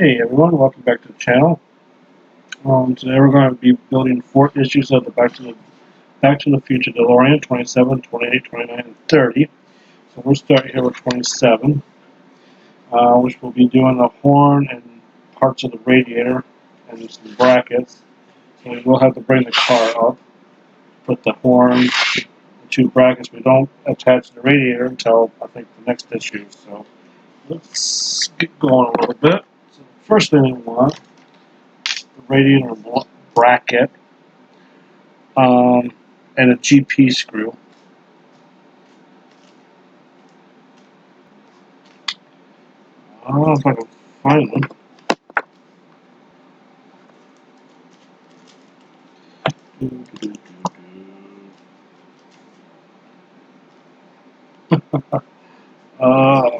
Hey everyone, welcome back to the channel. Today we're going to be building 4 issues of the Back to the Future DeLorean, 27, 28, 29, and 30. So we'll start here with 27, which will be doing the horn and parts of the radiator and some brackets. So we will have to bring the car up, put the horn, the 2 brackets. We don't attach the radiator until I think the next issue. So let's get going a little bit. So the first thing we want, the radiator bracket, and a GP screw. I don't know if I can find them. uh,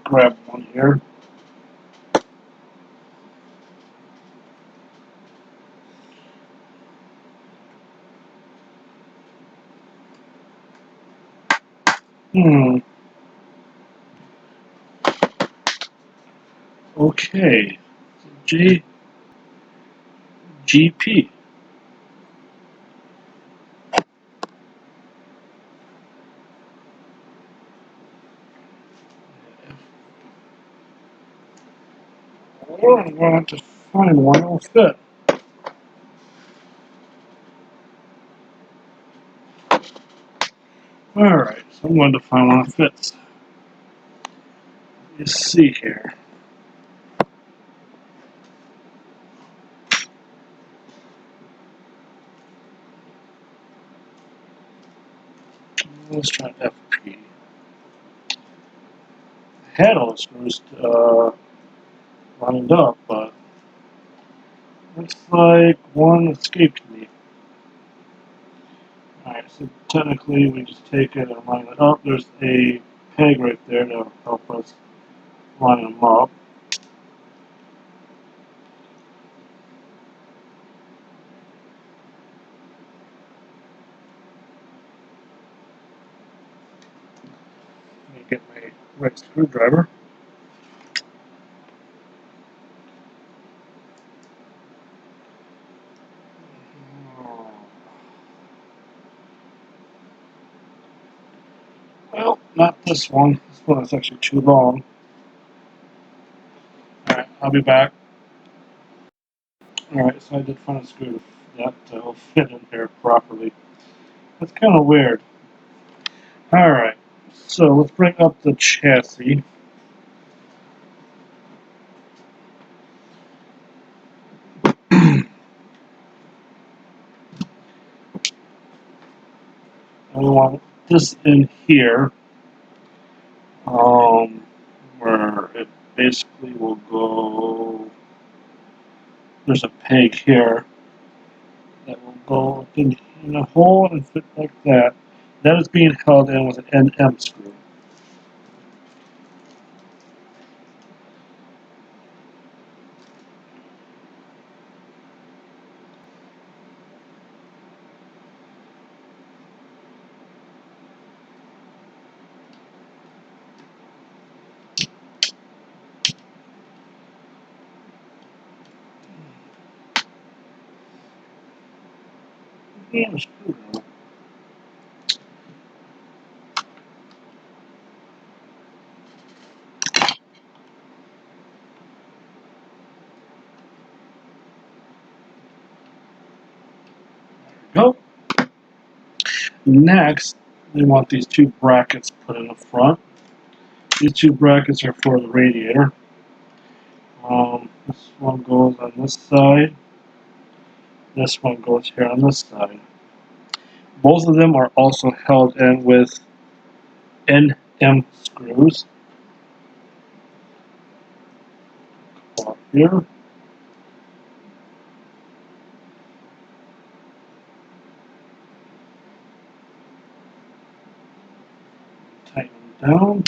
grab one here. Okay. GP. Well, I'm going to have to find one that will fit. Alright, so I'm going to find one that fits. Let's see here. Let's try FP. I had all the screws lined up, but looks like one escaped me. Alright, so technically we just take it and line it up. There's a peg right there to help us line them up. Let me get my red screwdriver. Well, not this one. This one is actually too long. Alright, I'll be back. Alright, so I did find a screw that will fit in here properly. That's kind of weird. Alright, so let's bring up the chassis. And we want this in here, where it basically will go. There's a peg here that will go in a hole and fit like that. That is being held in with an NM screw. Damn screwdriver. Go. Next, we want these 2 brackets put in the front. These 2 brackets are for the radiator. This one goes on this side. This one goes here on this side. Both of them are also held in with NM screws. Up here. Tighten them down.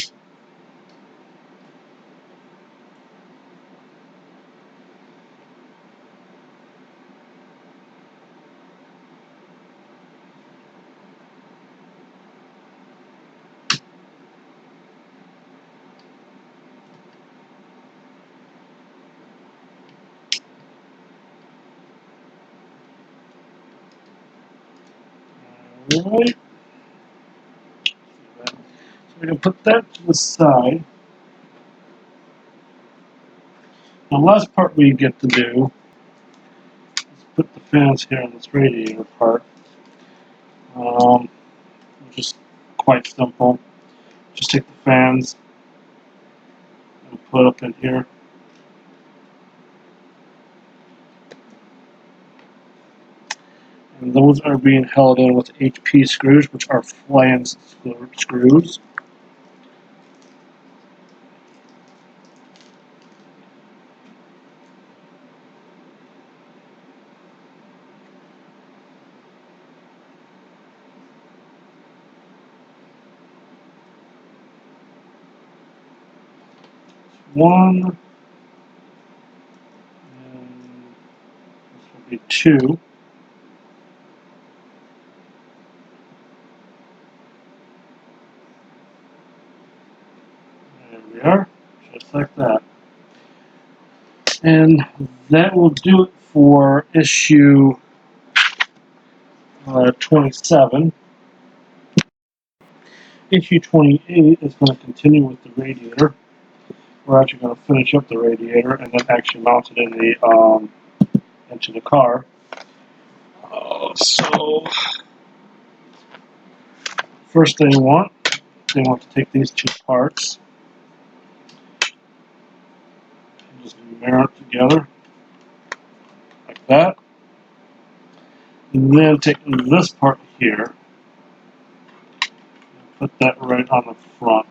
Alright. So we can put that to the side. The last part we get to do is put the fans here on this radiator part, which is quite simple. Just take the fans and put up in here. And those are being held in with HP screws, which are flange screws. One, and this will be two. There we are, just like that. And that will do it for issue 27. Issue 28 is going to continue with the radiator. We're actually going to finish up the radiator and then actually mount it in the into the car. So first they want to take these two parts and just mirror it together like that. And then take this part here and put that right on the front.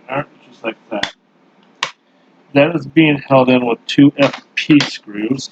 There, just like that. That is being held in with two FP screws.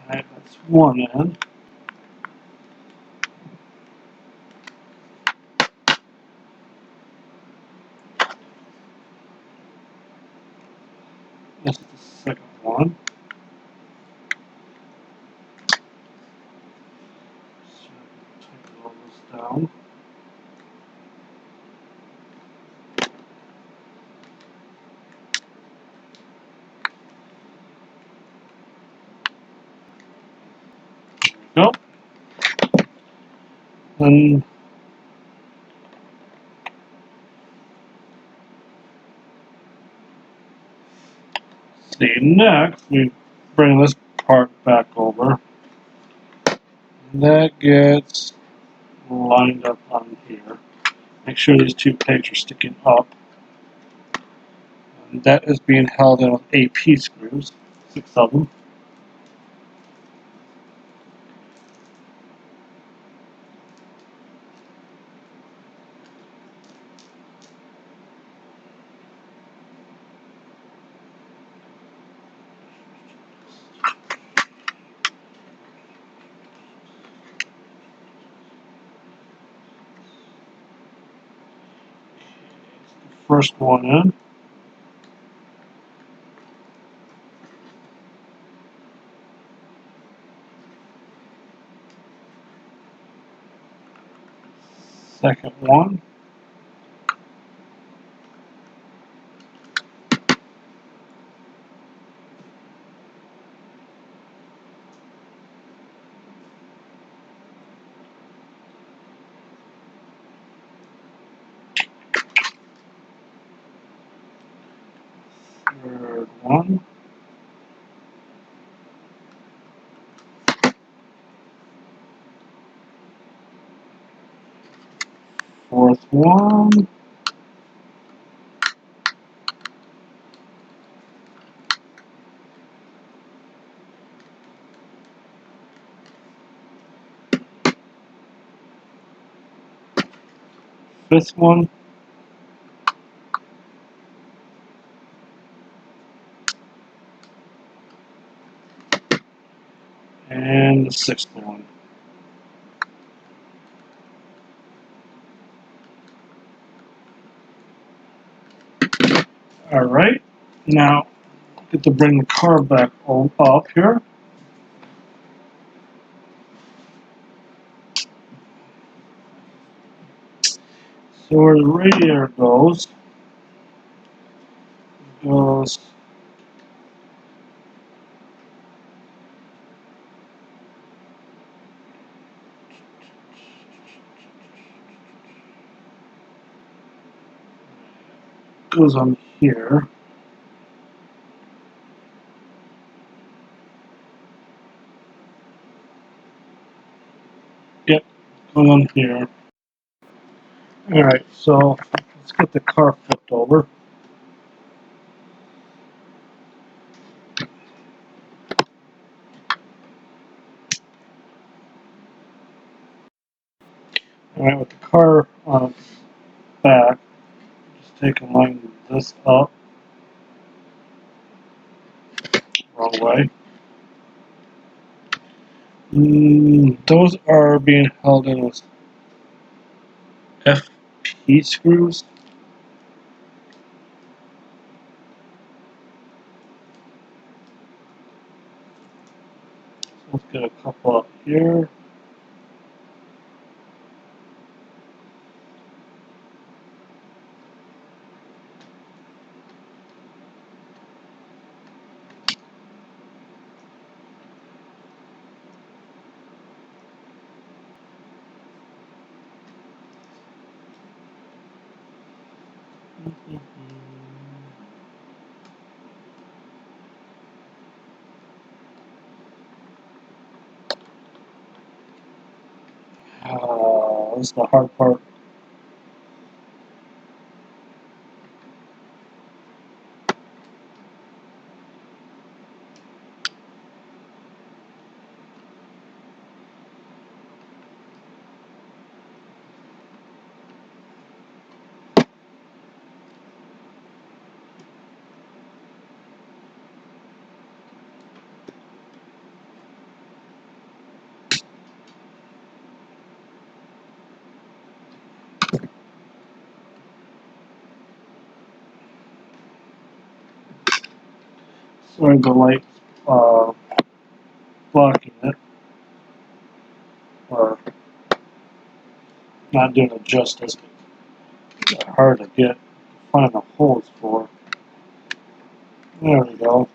Alright, that's one end. This is the second one. So take all this down. There we go. And see, next we bring this part back over. And that gets lined up on here. Make sure these two pegs are sticking up. And that is being held in with AP screws, 6 of them. First one in. Second one. Third one. Fourth one. Fifth one. And the sixth one. Alright, now get to bring the car back up here. So where the radiator goes goes on here. Yep, goes on here. Alright, so let's get the car flipped over. Alright, with the car on back, just take and line this up. Wrong way. Those are being held in with FP screws. So let's get a couple up here. This is the hard part. Sorry, the light blocking it, or not doing it justice. It's hard to find the holes for. There we go.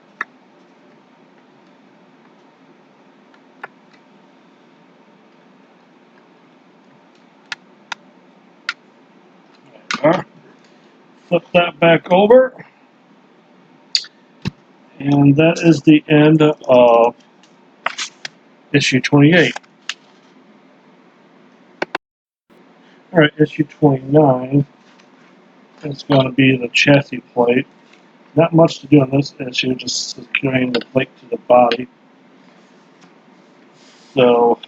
There we are. Flip that back over, and that is the end of issue 28. Alright, issue 29 is going to be the chassis plate. Not much to do on this issue, just securing the plate to the body. So,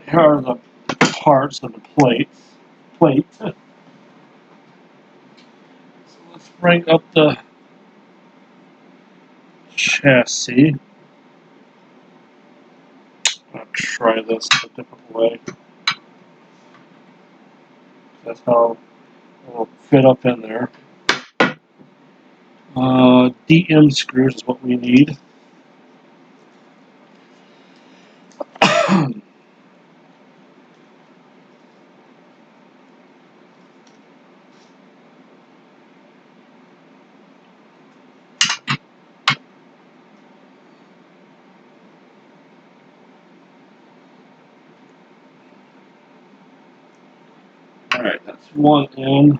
here are the parts of the plate. So let's bring up the chassis. I'll try this a different way. That's how it will fit up in there. DM screws is what we need. Alright, that's one in.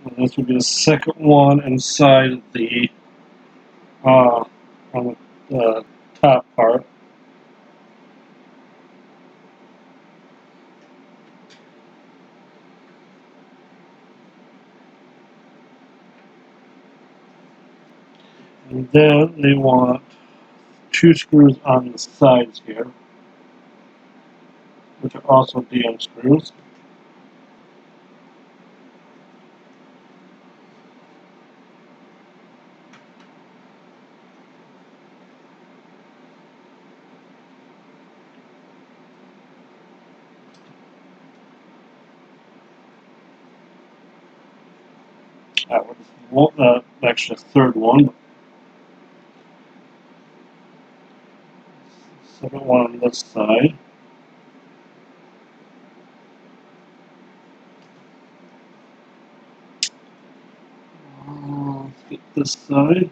And this will be the second one inside the on the top part. And then they want two screws on the sides here, which are also DM screws. That was actually the third one. Second one on this side. Let's get this side.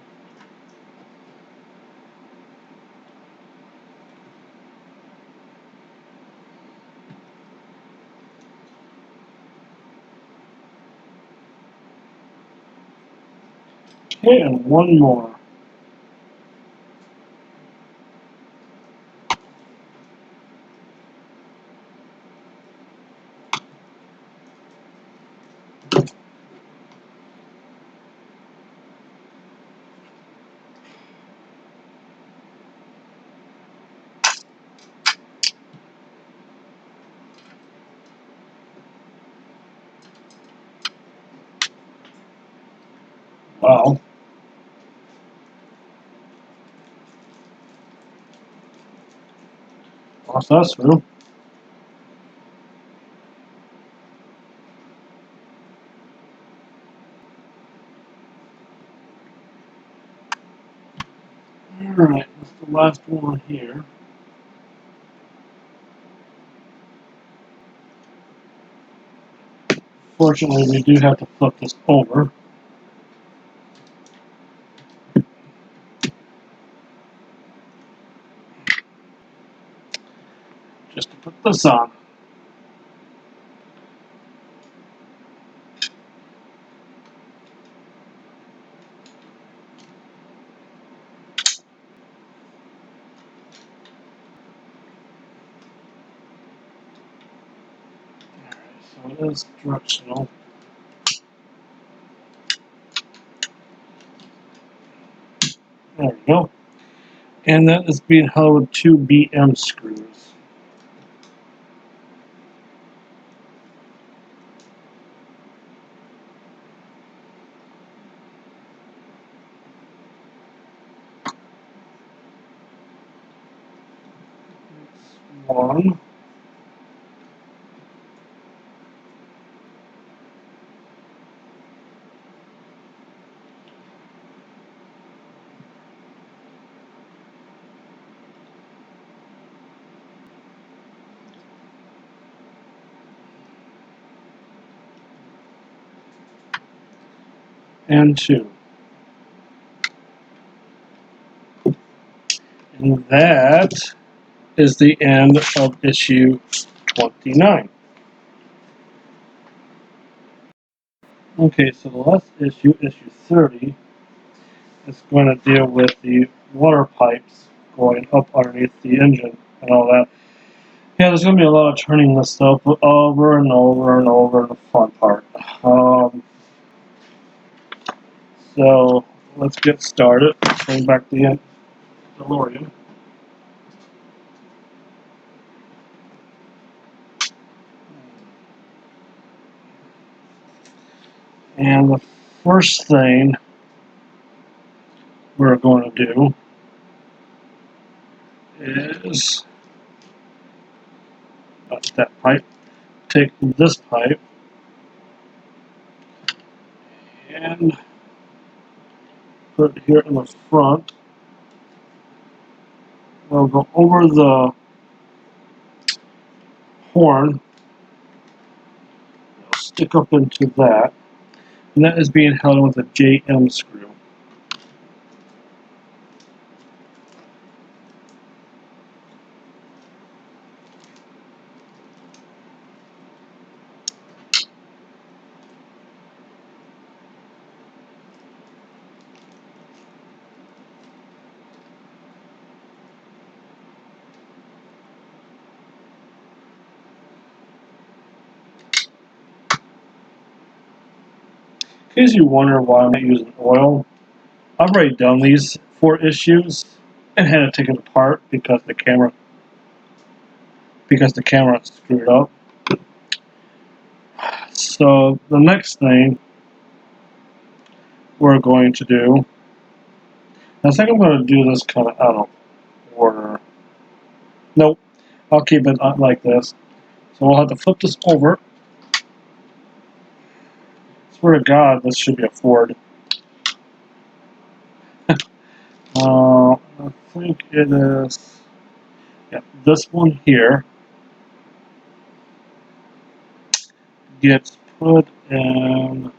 Okay, and one more. Wow. Lost that through. Alright, that's the last one here. Fortunately, we do have to flip this over. Just to put this on. So it is directional. There we go. And that is being held with 2 BM screws. That's one. And 2. And that is the end of issue 29. Okay, so the last issue, issue 30, is going to deal with the water pipes going up underneath the engine and all that. Yeah, there's going to be a lot of turning this stuff over and over and over, the fun part. So let's get started. Bring back the DeLorean. And the first thing we're going to do is that pipe. Take this pipe and put it here in the front. We'll go over the horn, stick up into that, and that is being held with a JM screw. In case you wonder why I'm not using oil, I've already done these 4 issues and had it taken apart because the camera screwed up. So the next thing we're going to do, I think I'm going to do this kind of out of order. Nope, I'll keep it like this. So we'll have to flip this over. swear to God, this should be a Ford. I think it is. Yeah, this one here gets put in.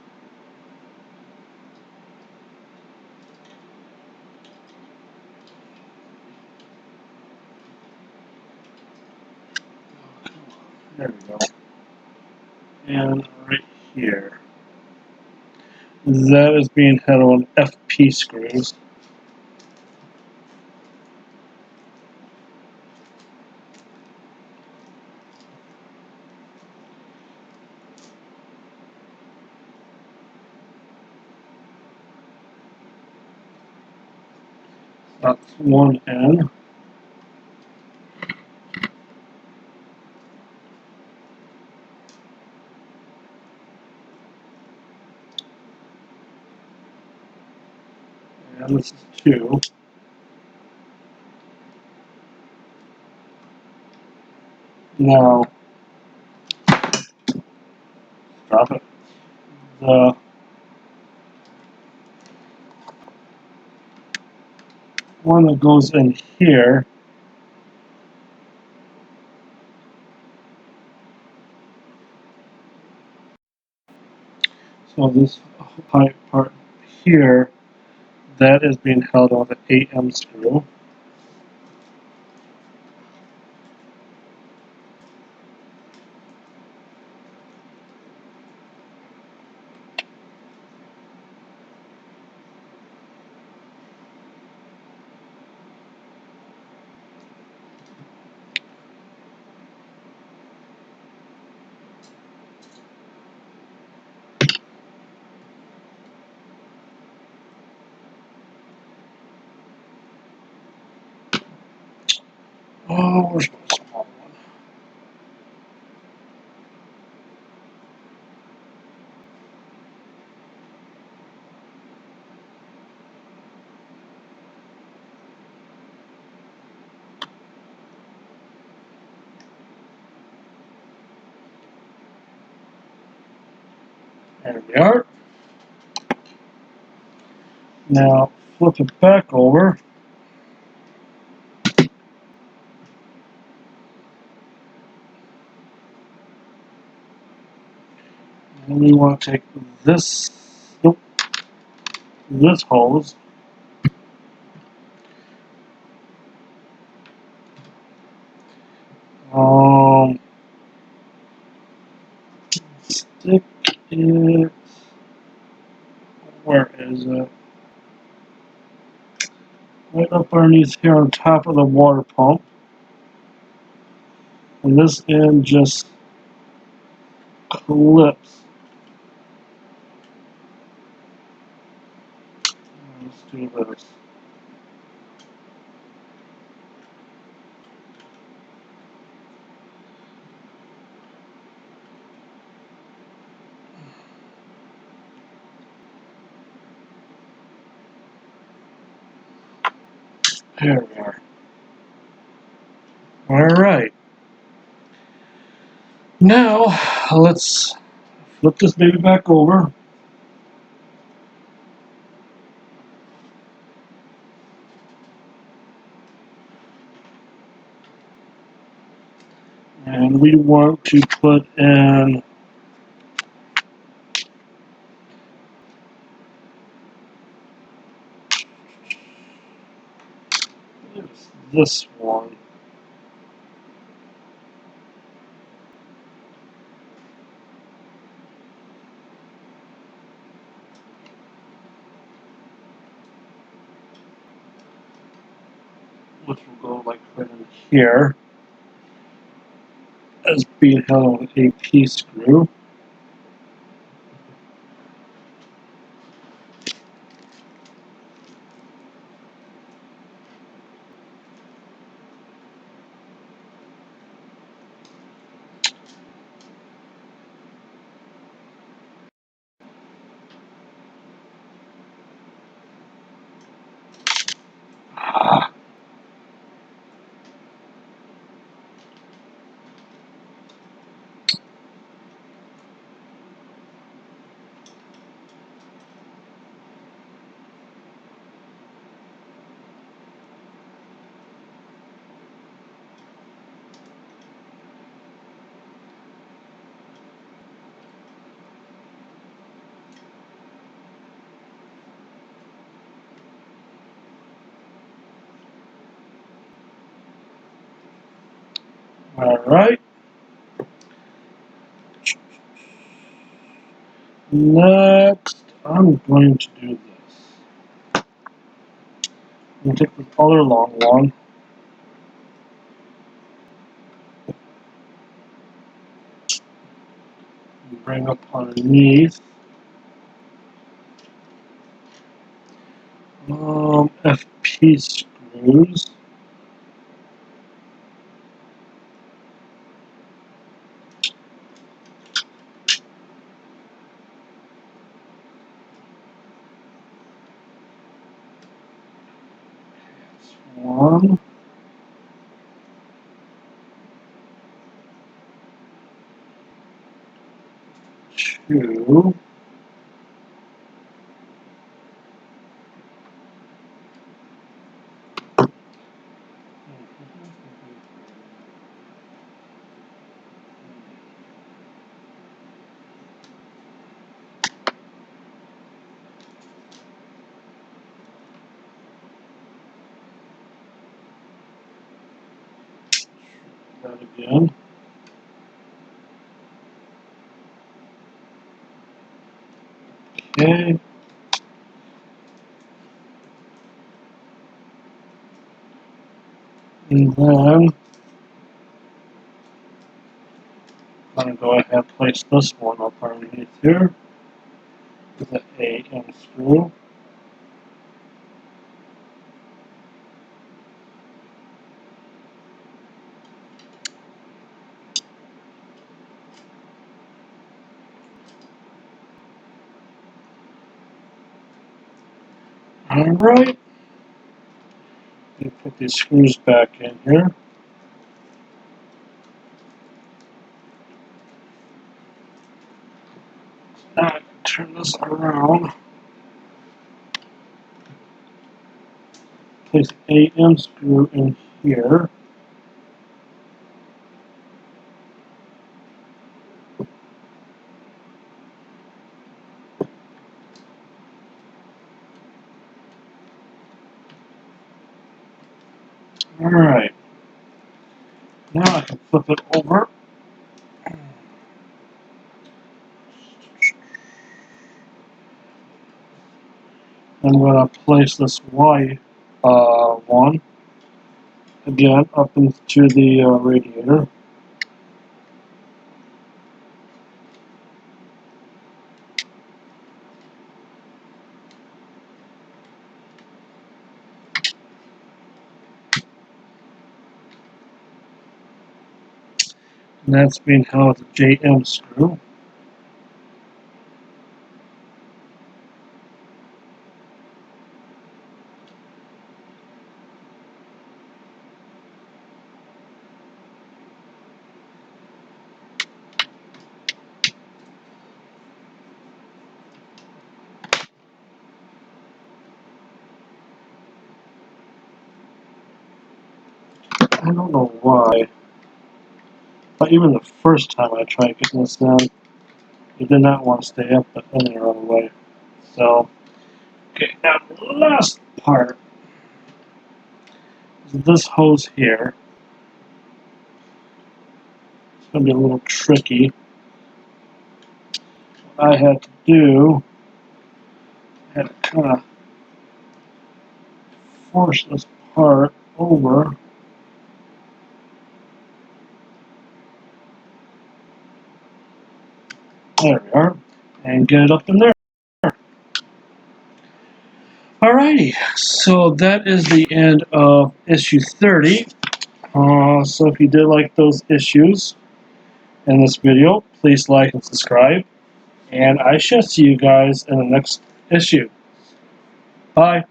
There we go. And right here. That is being held on FP screws. That's one end. And this is two. Now, drop it. The one that goes in here, so this pipe part here, that is being held on the 8M screw. Oh, where's my small one? There we are. Now, flip it back over. And we want to take this, nope, this hose, stick it, where is it? Right up underneath here on top of the water pump. And this end just clips. Let's do this. There we are. Alright. Now, let's flip this baby back over. And we want to put in this one. Which will go like right in here. As being held on a P screw. Alright. Next, I'm going to do this. I'm going to take this other long one. And bring up underneath. FP screws. One. Two. That again. Okay. And then I'm going to go ahead and place this one up underneath here with an AM screw. Alright. You put these screws back in here. Now I can turn this around. Place an AM screw in here. Alright. Now I can flip it over. I'm going to place this Y one again up into the radiator. And that's being held with a JM screw. I don't know why, but even the first time I tried getting this down, it did not want to stay up in there all the way. So, okay, now the last part is this hose here. It's going to be a little tricky. What I had to do, I had to kind of force this part over. There we are. And get it up in there. Alrighty, so that is the end of issue 30. So if you did like those issues in this video, please like and subscribe. And I shall see you guys in the next issue. Bye.